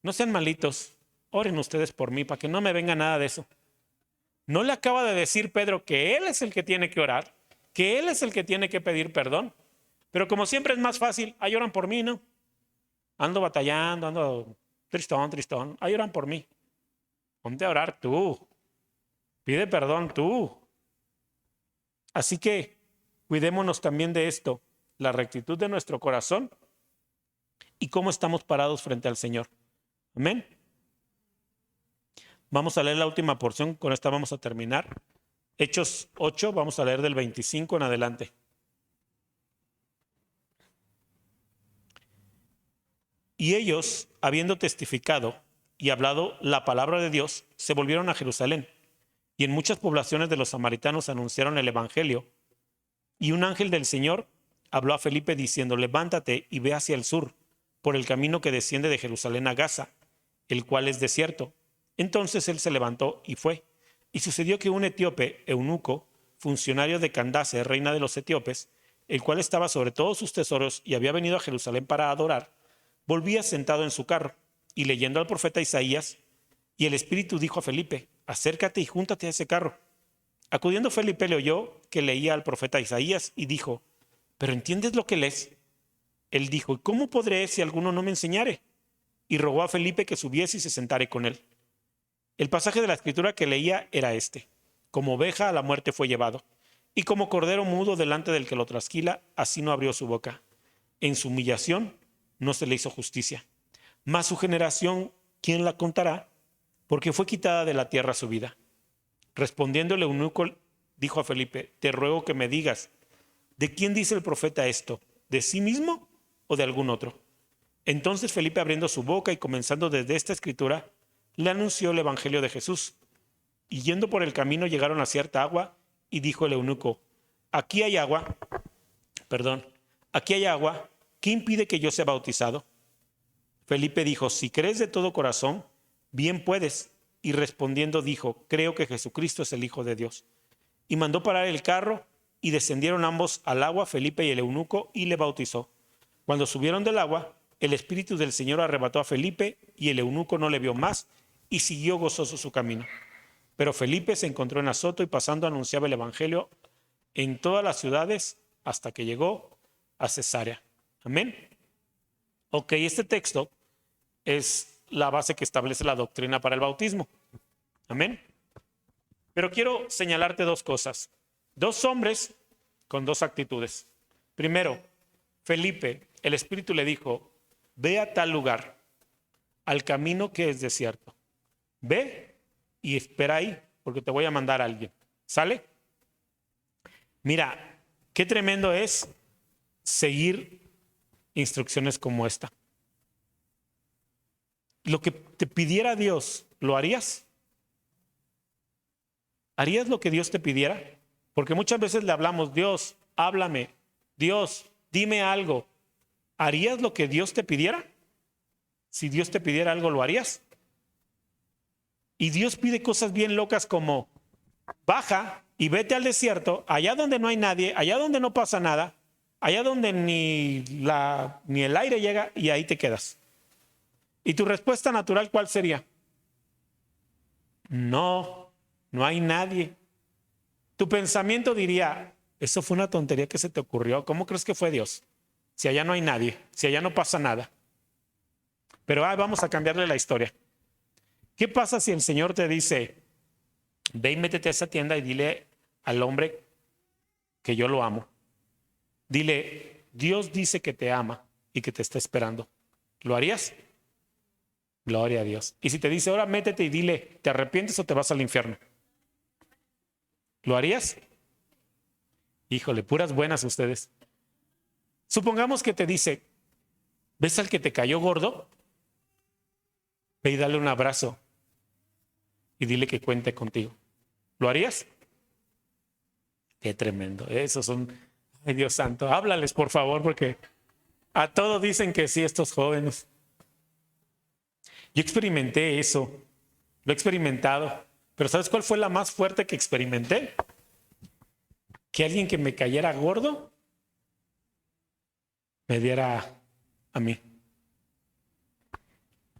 no sean malitos, oren ustedes por mí para que no me venga nada de eso. No le acaba de decir Pedro que él es el que tiene que orar, que él es el que tiene que pedir perdón. Pero como siempre es más fácil, ahí oran por mí, ¿no? Ando batallando, ando tristón, ahí oran por mí. Ponte a orar tú, pide perdón tú. Así que cuidémonos también de esto, la rectitud de nuestro corazón y cómo estamos parados frente al Señor. Amén. Vamos a leer la última porción, con esta vamos a terminar. Hechos 8, vamos a leer del 25 en adelante. Y ellos, habiendo testificado y hablado la palabra de Dios, se volvieron a Jerusalén. Y en muchas poblaciones de los samaritanos anunciaron el evangelio. Y un ángel del Señor habló a Felipe diciendo, levántate y ve hacia el sur, por el camino que desciende de Jerusalén a Gaza, el cual es desierto. Entonces él se levantó y fue. Y sucedió que un etíope, eunuco, funcionario de Candace, reina de los etíopes, el cual estaba sobre todos sus tesoros y había venido a Jerusalén para adorar, volvía sentado en su carro y leyendo al profeta Isaías, y el Espíritu dijo a Felipe, acércate y júntate a ese carro. Acudiendo Felipe le oyó que leía al profeta Isaías y dijo, ¿pero entiendes lo que lees? Él dijo, ¿y cómo podré si alguno no me enseñare? Y rogó a Felipe que subiese y se sentare con él. El pasaje de la escritura que leía era este, como oveja a la muerte fue llevado, y como cordero mudo delante del que lo trasquila, así no abrió su boca. En su humillación no se le hizo justicia. Mas su generación, ¿quién la contará? Porque fue quitada de la tierra su vida. Respondiendo el eunuco, dijo a Felipe, te ruego que me digas, ¿de quién dice el profeta esto? ¿De sí mismo o de algún otro? Entonces Felipe, abriendo su boca y comenzando desde esta escritura, le anunció el evangelio de Jesús. Y yendo por el camino llegaron a cierta agua y dijo el eunuco, aquí hay agua, ¿qué impide que yo sea bautizado? Felipe dijo, si crees de todo corazón, bien puedes. Y respondiendo dijo, creo que Jesucristo es el Hijo de Dios. Y mandó parar el carro y descendieron ambos al agua, Felipe y el eunuco, y le bautizó. Cuando subieron del agua, el Espíritu del Señor arrebató a Felipe y el eunuco no le vio más y siguió gozoso su camino. Pero Felipe se encontró en Azoto y pasando anunciaba el evangelio en todas las ciudades hasta que llegó a Cesarea. Amén. Ok, este texto es la base que establece la doctrina para el bautismo. Amén. Pero quiero señalarte dos cosas. Dos hombres con dos actitudes. Primero, Felipe, el Espíritu le dijo, ve a tal lugar, al camino que es desierto. Ve y espera ahí, porque te voy a mandar a alguien. ¿Sale? Mira, qué tremendo es seguir instrucciones como esta. Lo que te pidiera Dios, ¿lo harías? ¿Harías lo que Dios te pidiera? Porque muchas veces le hablamos, Dios, háblame, Dios, dime algo. ¿Harías lo que Dios te pidiera? Si Dios te pidiera algo, ¿lo harías? Y Dios pide cosas bien locas como, baja y vete al desierto, allá donde no hay nadie, allá donde no pasa nada, allá donde ni el aire llega, y ahí te quedas. ¿Y tu respuesta natural cuál sería? No, no hay nadie. Tu pensamiento diría, eso fue una tontería que se te ocurrió. ¿Cómo crees que fue Dios? Si allá no hay nadie, si allá no pasa nada. Pero vamos a cambiarle la historia. ¿Qué pasa si el Señor te dice, ve y métete a esa tienda y dile al hombre que yo lo amo? Dile, Dios dice que te ama y que te está esperando. ¿Lo harías? Gloria a Dios. Y si te dice, ahora métete y dile, ¿te arrepientes o te vas al infierno? ¿Lo harías? Híjole, puras buenas ustedes. Supongamos que te dice, ¿ves al que te cayó gordo? Ve y dale un abrazo y dile que cuente contigo. ¿Lo harías? Qué tremendo. Esos son Ay, Dios santo, háblales por favor, porque a todos dicen que sí estos jóvenes. Yo experimenté eso, lo he experimentado, pero ¿sabes cuál fue la más fuerte que experimenté? Que alguien que me cayera gordo me diera a mí.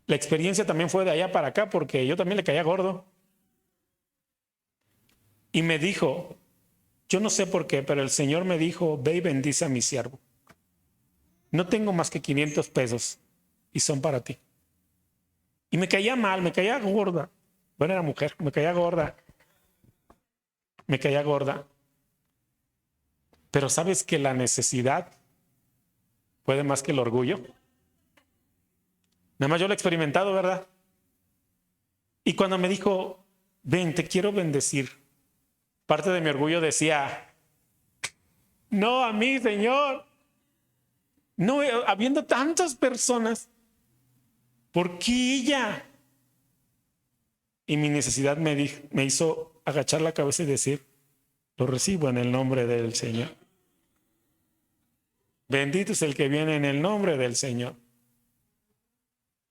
La experiencia también fue de allá para acá porque yo también le caía gordo. Y me dijo, yo no sé por qué, pero el Señor me dijo, ve y bendice a mi siervo. No tengo más que 500 pesos y son para ti. Y me caía mal, me caía gorda. Bueno, era mujer, me caía gorda. Me caía gorda. Pero ¿sabes que la necesidad puede más que el orgullo? Nada más yo lo he experimentado, ¿verdad? Y cuando me dijo, ven, te quiero bendecir, parte de mi orgullo decía, no a mí, Señor. No, habiendo tantas personas, ¿por qué ella? Y mi necesidad me hizo agachar la cabeza y decir, lo recibo en el nombre del Señor. Bendito es el que viene en el nombre del Señor.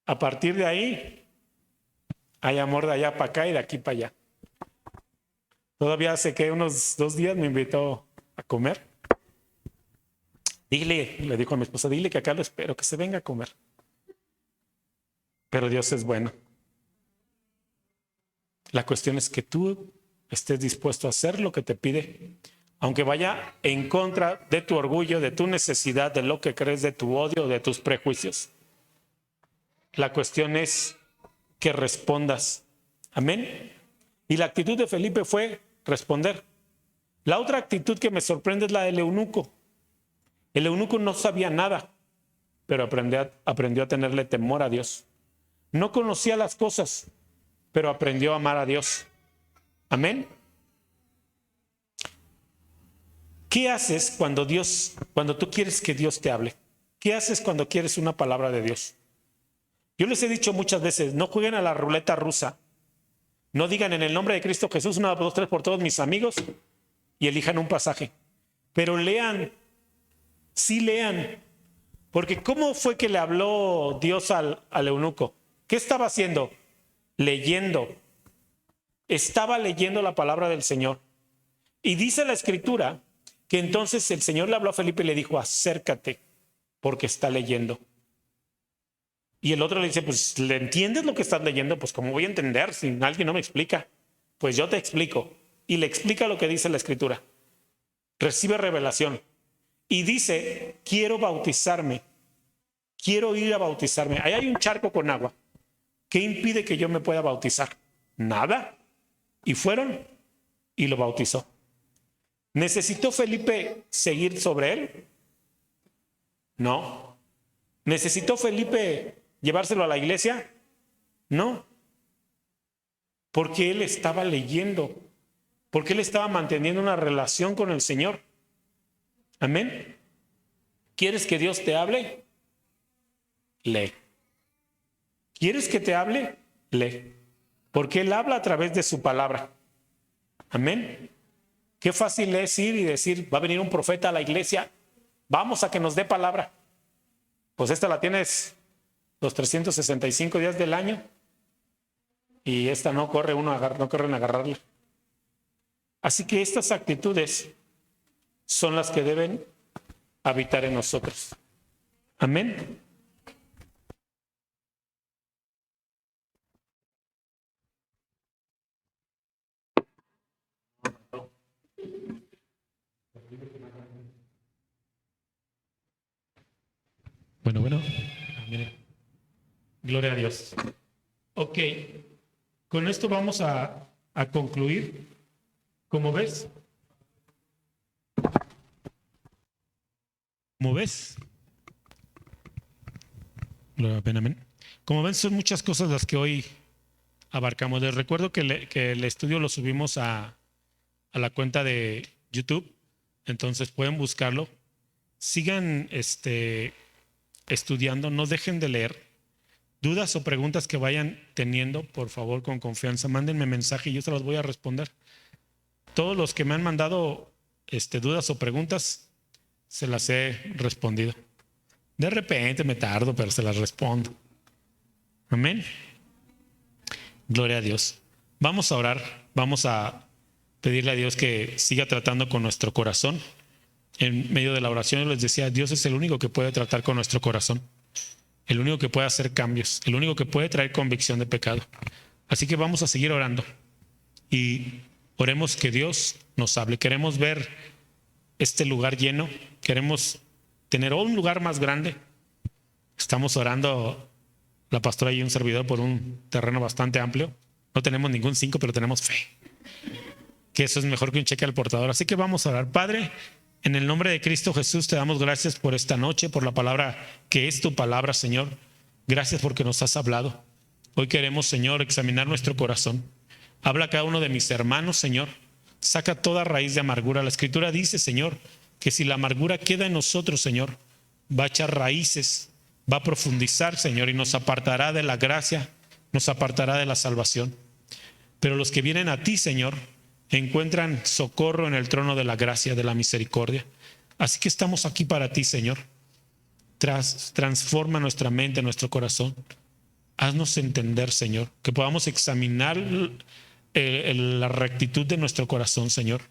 A partir de ahí, hay amor de allá para acá y de aquí para allá. Todavía hace que unos 2 días me invitó a comer. Dile, le dijo a mi esposa, dile que acá lo espero, que se venga a comer. Pero Dios es bueno. La cuestión es que tú estés dispuesto a hacer lo que te pide, aunque vaya en contra de tu orgullo, de tu necesidad, de lo que crees, de tu odio, de tus prejuicios. La cuestión es que respondas. Amén. Y la actitud de Felipe fue responder. La otra actitud que me sorprende es la del eunuco. El eunuco no sabía nada, pero aprendió a tenerle temor a Dios. No conocía las cosas, pero aprendió a amar a Dios. Amén. ¿Qué haces cuando tú quieres que Dios te hable? ¿Qué haces cuando quieres una palabra de Dios? Yo les he dicho muchas veces, no jueguen a la ruleta rusa. No digan en el nombre de Cristo Jesús, 1, 2, 3 por todos mis amigos y elijan un pasaje. Pero lean, sí lean. Porque ¿cómo fue que le habló Dios al eunuco? ¿Qué estaba haciendo? Leyendo. Estaba leyendo la palabra del Señor. Y dice la Escritura que entonces el Señor le habló a Felipe y le dijo, acércate, porque está leyendo. Y el otro le dice, pues, ¿le entiendes lo que estás leyendo? Pues, ¿cómo voy a entender si alguien no me explica? Pues yo te explico. Y le explica lo que dice la Escritura. Recibe revelación. Y dice, quiero bautizarme. Quiero ir a bautizarme. Ahí hay un charco con agua. ¿Qué impide que yo me pueda bautizar? Nada. Y fueron y lo bautizó. ¿Necesitó Felipe seguir sobre él? No. ¿Necesitó Felipe llevárselo a la iglesia? No. Porque él estaba leyendo. Porque él estaba manteniendo una relación con el Señor. Amén. ¿Quieres que Dios te hable? Lee. ¿Quieres que te hable? Lee. Porque Él habla a través de su palabra. Amén. Qué fácil es ir y decir, va a venir un profeta a la iglesia, vamos a que nos dé palabra. Pues esta la tienes los 365 días del año y esta no corren a agarrarla. Así que estas actitudes son las que deben habitar en nosotros. Amén. Bueno. Mire. Gloria a Dios. Ok. Con esto vamos a concluir. ¿Cómo ves? ¿Cómo ves? Gloria a Dios, amén. Como ven, son muchas cosas las que hoy abarcamos. Les recuerdo que el estudio lo subimos a la cuenta de YouTube. Entonces pueden buscarlo. Sigan estudiando, no dejen de leer. Dudas o preguntas que vayan teniendo, por favor, con confianza, mándenme mensaje y yo se los voy a responder. Todos los que me han mandado dudas o preguntas, se las he respondido. De repente me tardo, pero se las respondo. Amén. Gloria a Dios. Vamos a orar, vamos a pedirle a Dios que siga tratando con nuestro corazón. En medio de la oración yo les decía, Dios es el único que puede tratar con nuestro corazón, el único que puede hacer cambios, el único que puede traer convicción de pecado. Así que vamos a seguir orando y oremos que Dios nos hable. Queremos ver este lugar lleno, queremos tener un lugar más grande. Estamos orando, la pastora y un servidor, por un terreno bastante amplio. No tenemos ningún 5, pero tenemos fe, que eso es mejor que un cheque al portador. Así que vamos a orar. Padre, en el nombre de Cristo Jesús te damos gracias por esta noche, por la palabra que es tu palabra, Señor. Gracias porque nos has hablado. Hoy queremos, Señor, examinar nuestro corazón. Habla a cada uno de mis hermanos, Señor. Saca toda raíz de amargura. La Escritura dice, Señor, que si la amargura queda en nosotros, Señor, va a echar raíces, va a profundizar, Señor, y nos apartará de la gracia, nos apartará de la salvación. Pero los que vienen a ti, Señor, encuentran socorro en el trono de la gracia, de la misericordia. Así que estamos aquí para ti, Señor. Transforma nuestra mente, nuestro corazón. Haznos entender, Señor, que podamos examinar la rectitud de nuestro corazón, Señor.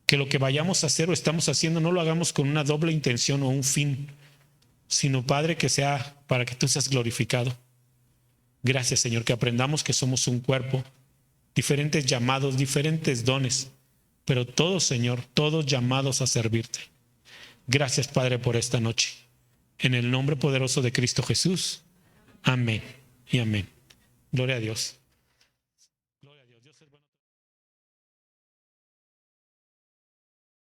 Que lo que vayamos a hacer o estamos haciendo no lo hagamos con una doble intención o un fin, sino, Padre, que sea para que tú seas glorificado. Gracias, Señor, que aprendamos que somos un cuerpo, diferentes llamados, diferentes dones, pero todos, Señor, todos llamados a servirte. Gracias, Padre, por esta noche. En el nombre poderoso de Cristo Jesús. Amén y amén. Gloria a Dios.